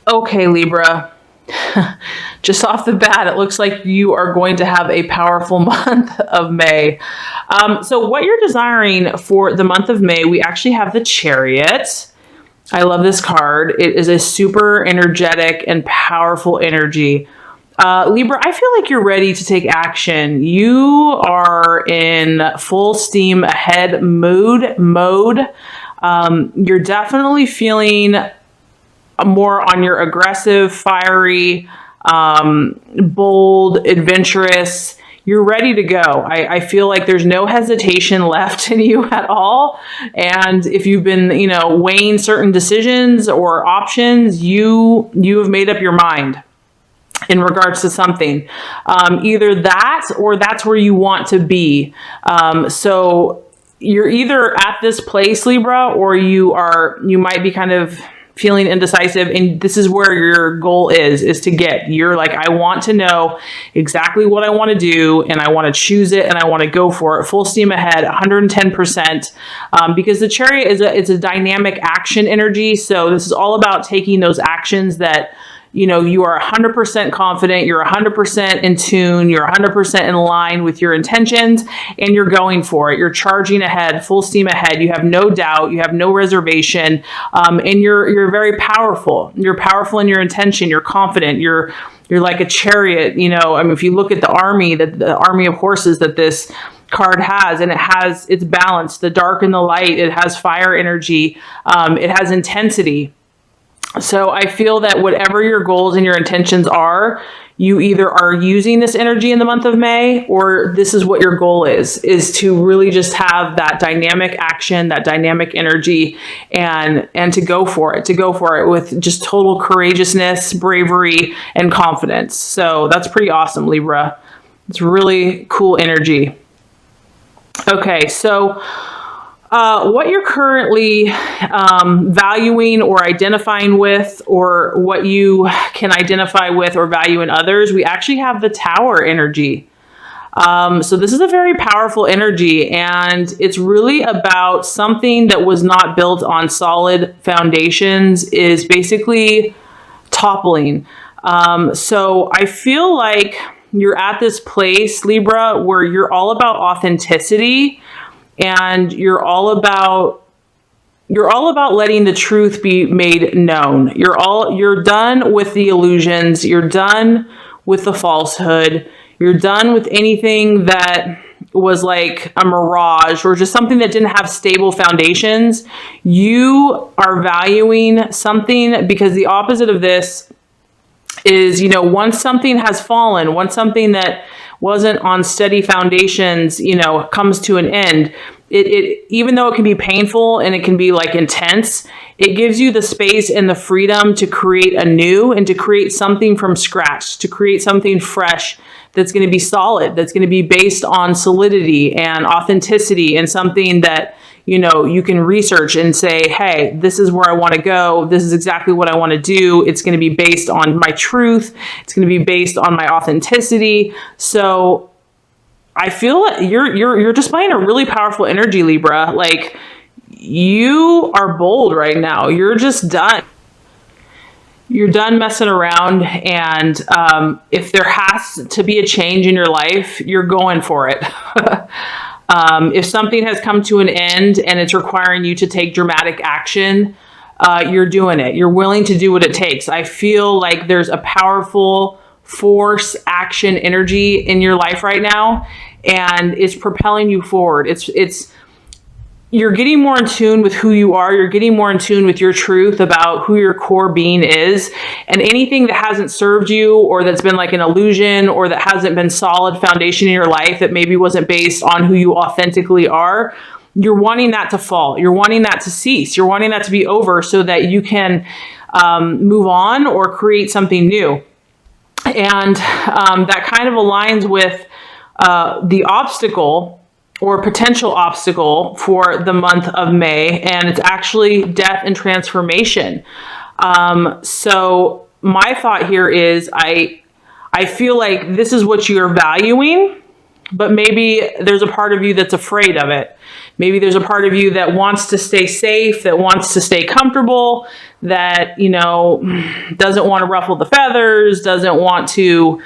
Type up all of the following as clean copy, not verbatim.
Okay, Libra. Just off the bat, it looks like you are going to have a powerful month of May. So what you're desiring for the month of May, we actually have the Chariot. I love this card. It is a super energetic and powerful energy. Libra, I feel like you're ready to take action. You are in full steam ahead mode. You're definitely feeling more on your aggressive, fiery, bold, adventurous. You're ready to go. I feel like there's no hesitation left in you at all. And if you've been, weighing certain decisions or options, you have made up your mind in regards to something. Either that or that's where you want to be. So you're either at this place, Libra, or you might be kind of feeling indecisive, and this is where your goal is to get. You're like, I want to know exactly what I want to do, and I want to choose it, and I want to go for it, full steam ahead, 110%, because the Chariot is a dynamic action energy. So this is all about taking those actions that you are 100% confident, you're 100% in tune, you're 100% in line with your intentions, and you're going for it. You're charging ahead, full steam ahead. You have no doubt, you have no reservation, and you're very powerful. You're powerful in your intention. You're confident. You're like a chariot. If you look at the army of horses that this card has, and it's balanced, the dark and the light. It has fire energy. It has intensity. So I feel that whatever your goals and your intentions are, you either are using this energy in the month of May, or this is what your goal is to really just have that dynamic action, that dynamic energy, and to go for it with just total courageousness, bravery, and confidence. So that's pretty awesome, Libra. It's really cool energy. Okay, so what you're currently valuing or identifying with, or what you can identify with or value in others, we actually have the Tower energy. So this is a very powerful energy, and it's really about something that was not built on solid foundations is basically toppling. So I feel like you're at this place, Libra, where you're all about authenticity. And you're all about letting the truth be made known. You're done with the illusions. You're done with the falsehood. You're done with anything that was like a mirage or just something that didn't have stable foundations. You are valuing something, because the opposite of this is, once something has fallen, once something that wasn't on steady foundations, comes to an end, it even though it can be painful and it can be like intense, it gives you the space and the freedom to create anew and to create something from scratch, to create something fresh that's going to be solid, that's going to be based on solidity and authenticity, and something that you can research and say, hey, this is where I want to go. This is exactly what I want to do. It's going to be based on my truth. It's going to be based on my authenticity. So I feel that you're displaying a really powerful energy, Libra. Like, you are bold right now. You're just done. You're done messing around. And if there has to be a change in your life, you're going for it. If something has come to an end and it's requiring you to take dramatic action, you're doing it. You're willing to do what it takes. I feel like there's a powerful force, action, energy in your life right now, and it's propelling you forward. You're getting more in tune with who you are. You're getting more in tune with your truth about who your core being is. And anything that hasn't served you, or that's been like an illusion, or that hasn't been solid foundation in your life, that maybe wasn't based on who you authentically are, you're wanting that to fall. You're wanting that to cease. You're wanting that to be over so that you can move on or create something new. And that kind of aligns with the obstacle or potential obstacle for the month of May, and it's actually death and transformation. So my thought here is I feel like this is what you're valuing, but maybe there's a part of you that's afraid of it. Maybe there's a part of you that wants to stay safe, that wants to stay comfortable, that, you know, doesn't want to ruffle the feathers, doesn't want to,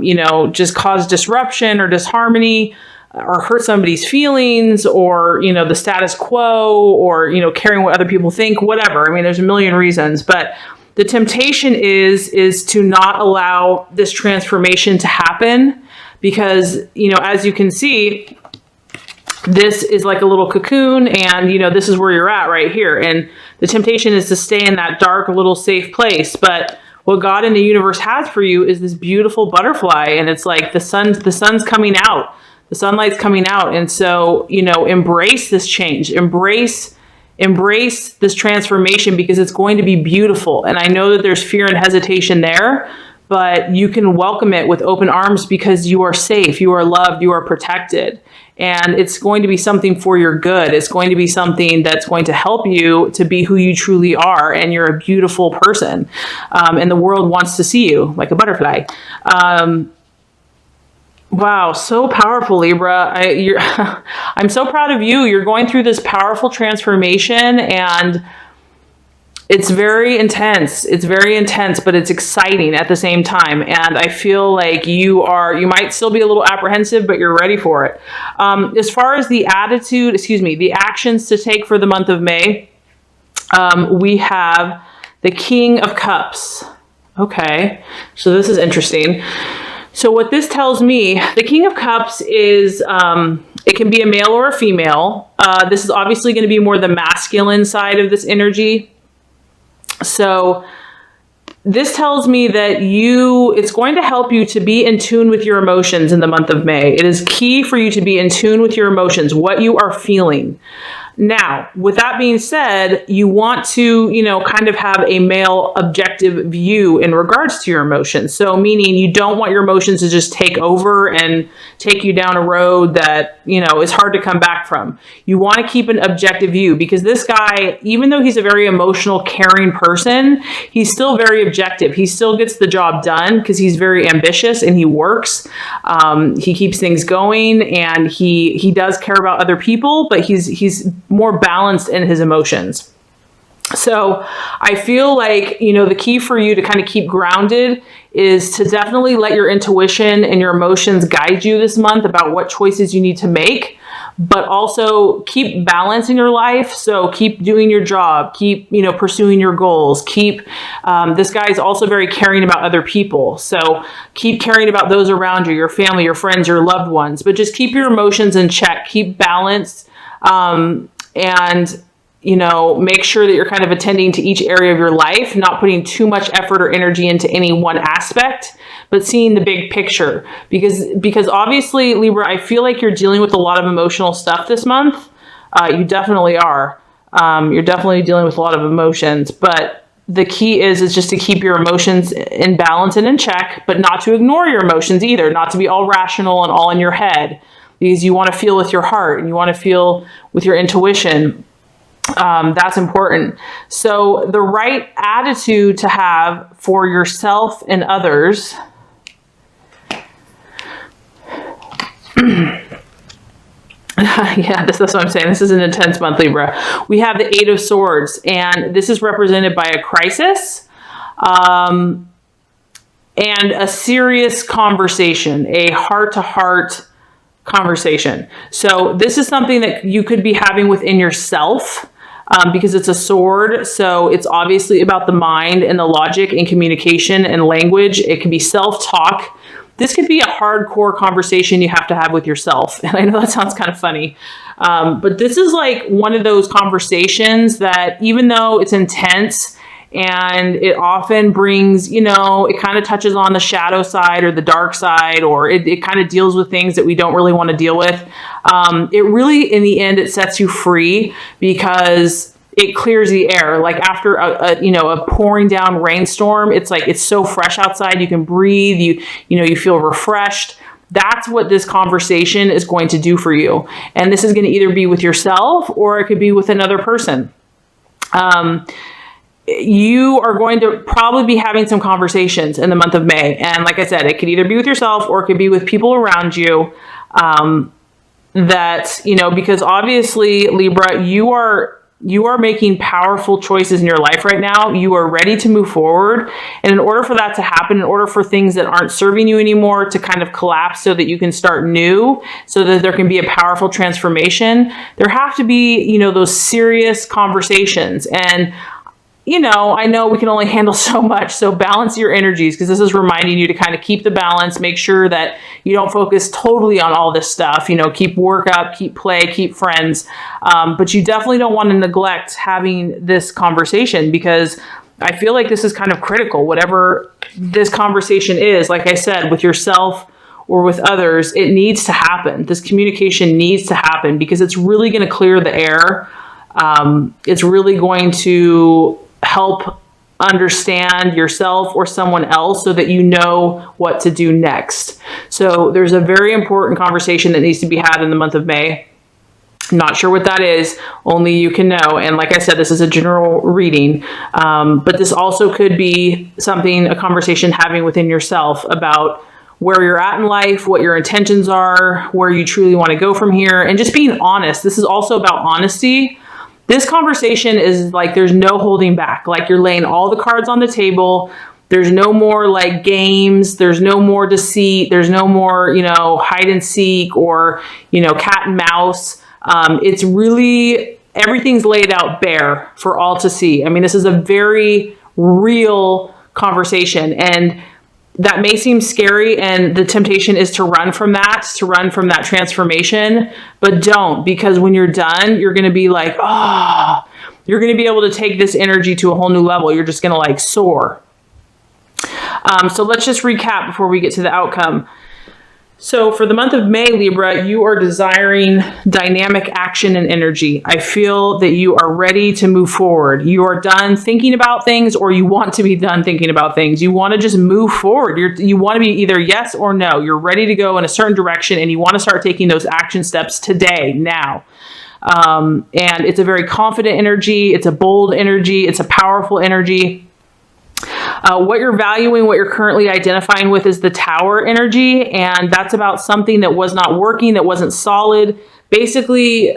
you know, just cause disruption or disharmony or hurt somebody's feelings, or, you know, the status quo, or, you know, caring what other people think, whatever. I mean, there's a million reasons, but the temptation is to not allow this transformation to happen, because, you know, as you can see, this is like a little cocoon, and, you know, this is where you're at right here. And the temptation is to stay in that dark, little safe place. But what God and the universe has for you is this beautiful butterfly. And it's like the sun's coming out, the sunlight's coming out. And so, you know, embrace this change, embrace this transformation, because it's going to be beautiful. And I know that there's fear and hesitation there, but you can welcome it with open arms, because you are safe, you are loved, you are protected. And it's going to be something for your good. It's going to be something that's going to help you to be who you truly are. And you're a beautiful person. And the world wants to see you like a butterfly. Wow, so powerful, Libra. I'm so proud of you. You're going through this powerful transformation, and it's very intense. It's very intense, but it's exciting at the same time. And I feel like you might still be a little apprehensive, but you're ready for it. As far as the the actions to take for the month of May, we have the King of Cups. Okay, so this is interesting. So what this tells me, the King of Cups is, it can be a male or a female. This is obviously going to be more the masculine side of this energy. So this tells me that it's going to help you to be in tune with your emotions in the month of May. It is key for you to be in tune with your emotions, what you are feeling. Now, with that being said, you want to, you know, kind of have a male objective view in regards to your emotions. So meaning you don't want your emotions to just take over and take you down a road that, you know, is hard to come back from. You want to keep an objective view, because this guy, even though he's a very emotional, caring person, he's still very objective. He still gets the job done because he's very ambitious and he works. He keeps things going, and he does care about other people, but he's more balanced in his emotions. So I feel like, you know, the key for you to kind of keep grounded is to definitely let your intuition and your emotions guide you this month about what choices you need to make, but also keep balance in your life. So keep doing your job, keep, you know, pursuing your goals, this guy is also very caring about other people. So keep caring about those around you, your family, your friends, your loved ones, but just keep your emotions in check, keep balance. And, you know, make sure that you're kind of attending to each area of your life, not putting too much effort or energy into any one aspect, but seeing the big picture. Because obviously, Libra, I feel like you're dealing with a lot of emotional stuff this month. You definitely are. You're definitely dealing with a lot of emotions, but the key is just to keep your emotions in balance and in check, but not to ignore your emotions either, not to be all rational and all in your head. Because you want to feel with your heart and you want to feel with your intuition. That's important. So the right attitude to have for yourself and others. Yeah, that's what I'm saying. This is an intense month, Libra. We have the Eight of Swords, and this is represented by a crisis. And a serious conversation, a heart-to-heart conversation. So this is something that you could be having within yourself, because it's a sword. So it's obviously about the mind and the logic and communication and language. It can be self-talk. This could be a hardcore conversation you have to have with yourself. And I know that sounds kind of funny, but this is like one of those conversations that, even though it's intense, and it often brings, you know, it kind of touches on the shadow side or the dark side, or it kind of deals with things that we don't really want to deal with. It really, in the end, it sets you free, because it clears the air. Like after a pouring down rainstorm, it's like, it's so fresh outside. You can breathe, you feel refreshed. That's what this conversation is going to do for you. And this is going to either be with yourself or it could be with another person. you are going to probably be having some conversations in the month of May. And like I said, it could either be with yourself or it could be with people around you. That, because obviously, Libra, you are making powerful choices in your life right now. You are ready to move forward. And in order for that to happen, in order for things that aren't serving you anymore to kind of collapse so that you can start new, so that there can be a powerful transformation, there have to be, those serious conversations. And I know we can only handle so much, so balance your energies, because this is reminding you to kind of keep the balance, make sure that you don't focus totally on all this stuff, keep work up, keep play, keep friends. But you definitely don't want to neglect having this conversation, because I feel like this is kind of critical. Whatever this conversation is, like I said, with yourself or with others, it needs to happen. This communication needs to happen, because it's really going to clear the air. It's really going to help understand yourself or someone else so that you know what to do next. So there's a very important conversation that needs to be had in the month of May. Not sure what that is, only you can know. And like I said, this is a general reading, but this also could be a conversation having within yourself about where you're at in life, what your intentions are, where you truly want to go from here, and just being honest. This is also about honesty. This conversation is like, there's no holding back. Like, you're laying all the cards on the table. There's no more like games. There's no more deceit. There's no more, hide and seek or, cat and mouse. It's really, everything's laid out bare for all to see. I mean, this is a very real conversation, and that may seem scary, and the temptation is to run from that transformation, but don't, because when you're done, you're going to be like, you're going to be able to take this energy to a whole new level. You're just going to like soar. So let's just recap before we get to the outcome. So for the month of May, Libra, you are desiring dynamic action and energy. I feel that you are ready to move forward. You are done thinking about things, or you want to be done thinking about things. You want to just move forward. You want to be either yes or no. You're ready to go in a certain direction, and you want to start taking those action steps today, now. And it's a very confident energy. It's a bold energy. It's a powerful energy. What you're valuing, what you're currently identifying with, is the Tower energy, and that's about something that was not working, that wasn't solid, basically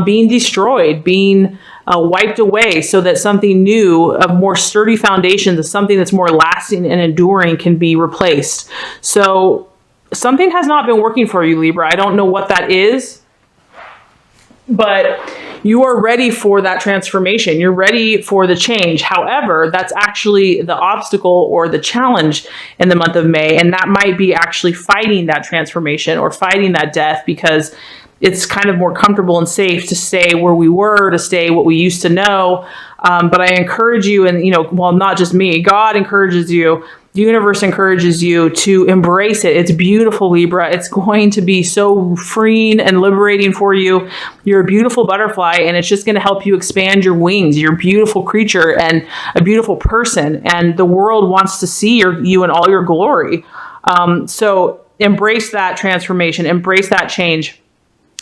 being destroyed, being wiped away, so that something new, of more sturdy foundations, something that's more lasting and enduring, can be replaced. So something has not been working for you, Libra. I don't know what that is, but you are ready for that transformation. You're ready for the change. However, that's actually the obstacle or the challenge in the month of May. And that might be actually fighting that transformation or fighting that death, because it's kind of more comfortable and safe to stay where we were, to stay what we used to know. But I encourage you, and, not just me, God encourages you, the universe encourages you to embrace it. It's beautiful, Libra. It's going to be so freeing and liberating for you. You're a beautiful butterfly, and it's just going to help you expand your wings. You're a beautiful creature and a beautiful person, and the world wants to see you in all your glory. So embrace that transformation, embrace that change.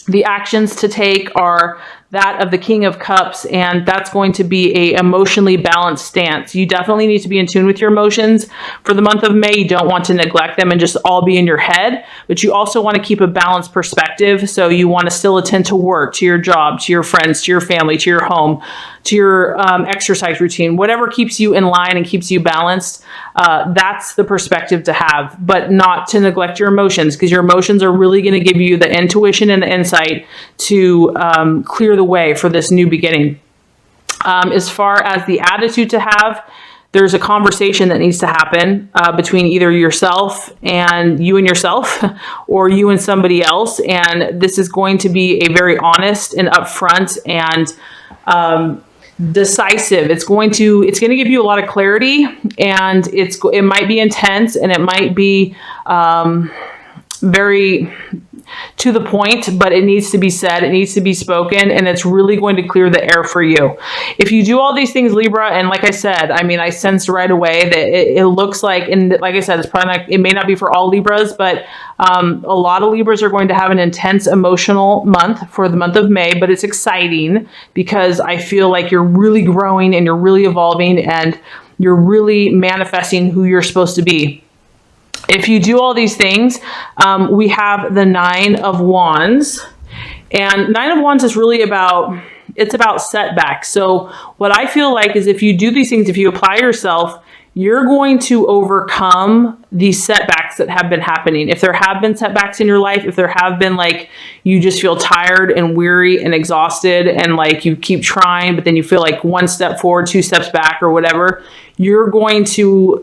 The actions to take are that of the King of Cups, and that's going to be a emotionally balanced stance. You definitely need to be in tune with your emotions for the month of May. You don't want to neglect them and just all be in your head, but you also want to keep a balanced perspective. So you want to still attend to work, to your job, to your friends, to your family, to your home, to your exercise routine, whatever keeps you in line and keeps you balanced. That's the perspective to have, but not to neglect your emotions, because your emotions are really going to give you the intuition and the insight to clear the way for this new beginning. As far as the attitude to have, there's a conversation that needs to happen between either yourself and yourself, or you and somebody else. And this is going to be a very honest and upfront and decisive. It's going to give you a lot of clarity, and it might be intense, and it might be very to the point, but it needs to be said, it needs to be spoken, and it's really going to clear the air for you. If you do all these things, Libra, and like I said, I mean, I sensed right away that it looks like, and like I said, it's probably not, it may not be for all Libras, but a lot of Libras are going to have an intense emotional month for the month of May, but it's exciting because I feel like you're really growing and you're really evolving and you're really manifesting who you're supposed to be. If you do all these things, we have the Nine of Wands. And Nine of Wands is really about, it's about setbacks. So what I feel like is if you do these things, if you apply yourself, you're going to overcome these setbacks that have been happening. If there have been setbacks in your life, if there have been like you just feel tired and weary and exhausted and like you keep trying, but then you feel like one step forward, two steps back or whatever, you're going to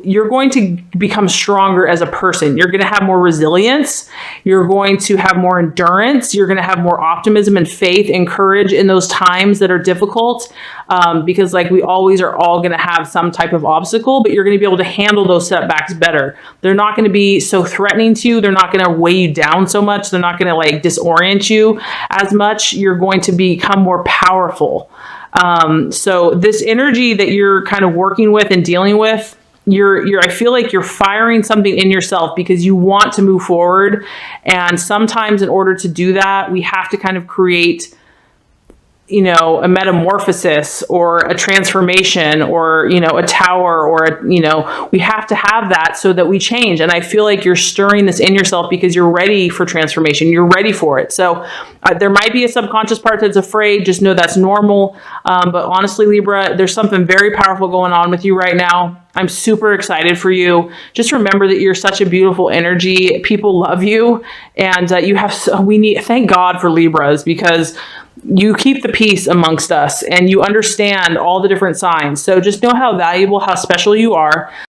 become stronger as a person. You're going to have more resilience. You're going to have more endurance. You're going to have more optimism and faith and courage in those times that are difficult. Because like we always are all going to have some type of obstacle, but you're going to be able to handle those setbacks better. They're not going to be so threatening to you. They're not going to weigh you down so much. They're not going to like disorient you as much. You're going to become more powerful. So this energy that you're kind of working with and dealing with, I feel like you're firing something in yourself because you want to move forward. And sometimes in order to do that, we have to kind of create, you know, a metamorphosis or a transformation or, you know, a tower or, you know, we have to have that so that we change. And I feel like you're stirring this in yourself because you're ready for transformation. You're ready for it. So there might be a subconscious part that's afraid. Just know that's normal. But honestly, Libra, there's something very powerful going on with you right now. I'm super excited for you. Just remember that you're such a beautiful energy. People love you. And you have, thank God for Libras because you keep the peace amongst us and you understand all the different signs. So just know how valuable, how special you are.